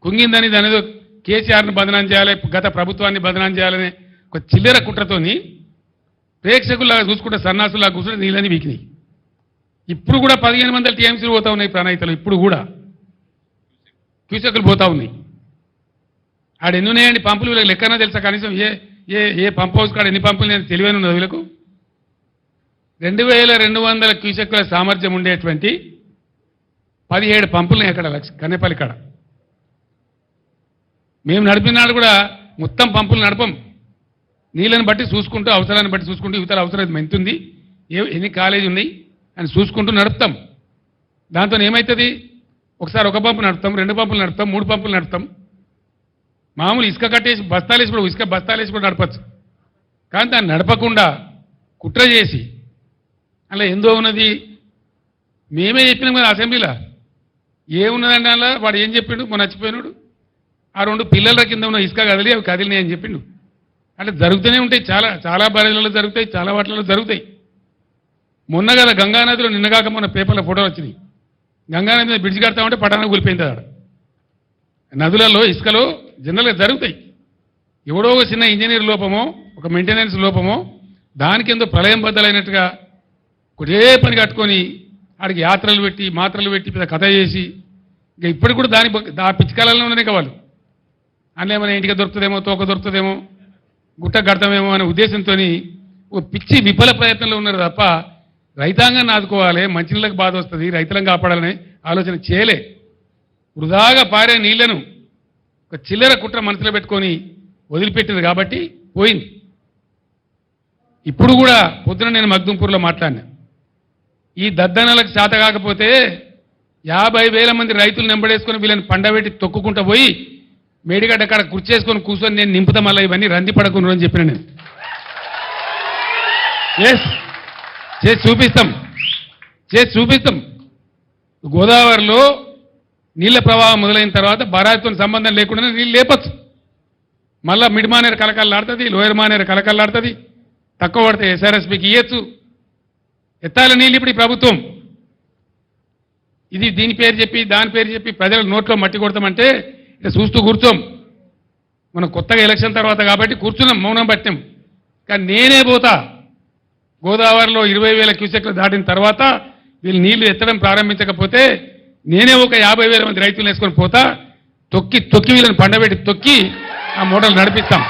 కుంగిందని దాని ఏదో కేసీఆర్ను బదనాం చేయాలి, గత ప్రభుత్వాన్ని బదనాం చేయాలనే ఒక చిల్లర కుట్రతోని ప్రేక్షకుల్లాగా చూసుకుంటే సన్నాసులాగా కూర్చుంటే నీళ్ళని వీకినాయి. ఇప్పుడు కూడా 1500 టీఎంసీలు పోతా ఉన్నాయి ప్రణాయితలు. ఇప్పుడు కూడా క్యూసెక్కులు పోతా ఉన్నాయి. ఆడ ఎన్ని ఉన్నాయండి పంపులు? వీళ్ళకి లెక్కనా తెలుసా? కనీసం ఏ పంప్ హౌస్ కాడ ఎన్ని పంపులు నేను తెలివైన ఉన్నది వీళ్ళకు. 2200 క్యూసెక్కుల సామర్థ్యం ఉండేటువంటి 17 పంపులున్నాయి అక్కడ కన్నెపల్లి కాడ. మేము నడిపినాడు కూడా మొత్తం పంపులు నడపం. నీళ్ళని బట్టి చూసుకుంటూ, అవసరాన్ని బట్టి చూసుకుంటూ, ఇవతల అవసరం ఎంతుంది, ఎన్ని కాలేజీ ఉన్నాయి అని చూసుకుంటూ నడుపుతాం. దాంతో ఏమవుతుంది? ఒకసారి ఒక పంపు నడుపుతాం, 2 పంపులు నడుపుతాం, 3 పంపులు నడుపుతాం. మామూలు ఇసుక కట్టేసి బస్తాలేసి కూడా ఇసుక బస్తాలేసి కూడా నడపచ్చు. కానీ దాన్ని నడపకుండా కుట్ర చేసి అలా ఎందో ఉన్నది. మేమే చెప్పినాం కదా అసెంబ్లీలో. ఏమున్నదండి అలా? వాడు ఏం చెప్పిండు? మొన్న నచ్చిపోయినాడు. ఆ 2 పిల్లల కింద ఉన్న ఇసుక కదిలి అవి కదిలినాయి అని చెప్పిండు. అంటే జరుగుతూనే ఉంటాయి. చాలా చాలా బరిలలో జరుగుతాయి, చాలా వాటిలలో జరుగుతాయి. మొన్న కదా గంగానదిలో నిన్నగాక మొన్న పేపర్లో ఫోటోలు వచ్చినాయి. గంగానది మీద బ్రిడ్జ్ కడతామంటే పటాన కూలిపోయింది. ఆడ నదులలో ఇసుకలో జనరల్గా జరుగుతాయి. ఎవడో ఒక చిన్న ఇంజనీర్ లోపమో, ఒక మెయింటెనెన్స్ లోపమో, దానికి ఎంతో ప్రళయం బద్దలైనట్టుగా ఒకటే పని కట్టుకొని ఆడికి యాత్రలు పెట్టి మాత్రలు పెట్టి పెద్ద కథ చేసి ఇక ఇప్పటికి కూడా ఆ పిచ్చికాలంలోనే కావాలి. అందులో ఏమైనా ఇంటికి దొరుకుతుందేమో, తోక దొరుకుతుందేమో, గుట్ట కడతామేమో అనే ఉద్దేశంతో ఓ పిచ్చి విఫల ప్రయత్నంలో ఉన్నారు తప్ప రైతాంగాన్ని ఆదుకోవాలి, మంచినీళ్ళకి బాధ వస్తుంది, రైతులను కాపాడాలనే ఆలోచన చేయలే. వృధాగా పారే నీళ్లను ఒక చిల్లర కుట్ర మనసులో పెట్టుకొని వదిలిపెట్టింది కాబట్టి పోయింది. ఇప్పుడు కూడా పొద్దున నేను మగ్దుంపూర్లో మాట్లాడినా. ఈ దద్దనలకు చేత కాకపోతే 50,000 మంది రైతులు నెంబడేసుకొని వీళ్ళని పండబెట్టి తొక్కుకుంటూ పోయి మేడిగడ్డ కాడ కుర్చేసుకొని కూర్చొని నేను నింపుతా, మళ్ళీ ఇవన్నీ రంది పడకుండా అని చెప్పిన నేను. చేసి చూపిస్తాం. గోదావరిలో నీళ్ల ప్రవాహం మొదలైన తర్వాత బరాయితో సంబంధం లేకుండా నీళ్ళు లేపచ్చు. మళ్ళా మిడ్ మానేరు కలకల్లాడుతుంది, లోయర్ మానేరు కలకల్లాడుతుంది. తక్కువ పడితే ఎస్ఆర్ఎస్పీకి ఇవ్వచ్చు. ఎత్తాల నీళ్ళు ఇప్పుడు ఈ ప్రభుత్వం ఇది దీని పేరు చెప్పి దాని పేరు చెప్పి ప్రజల నోట్లో మట్టి కొడతామంటే ఇక చూస్తూ కూర్చోం. మనం కొత్తగా ఎలక్షన్ తర్వాత కాబట్టి కూర్చున్నాం, మౌనం పట్టాం. కానీ నేనే పోతా గోదావరిలో 20,000 క్యూసెక్లు దాటిన తర్వాత వీళ్ళు నీళ్లు ఎత్తడం ప్రారంభించకపోతే నేనే ఒక 50,000 మంది రైతులు వేసుకొని పోతా. తొక్కి వీళ్ళని పండబెట్టి తొక్కి ఆ మోటార్లు నడిపిస్తాం.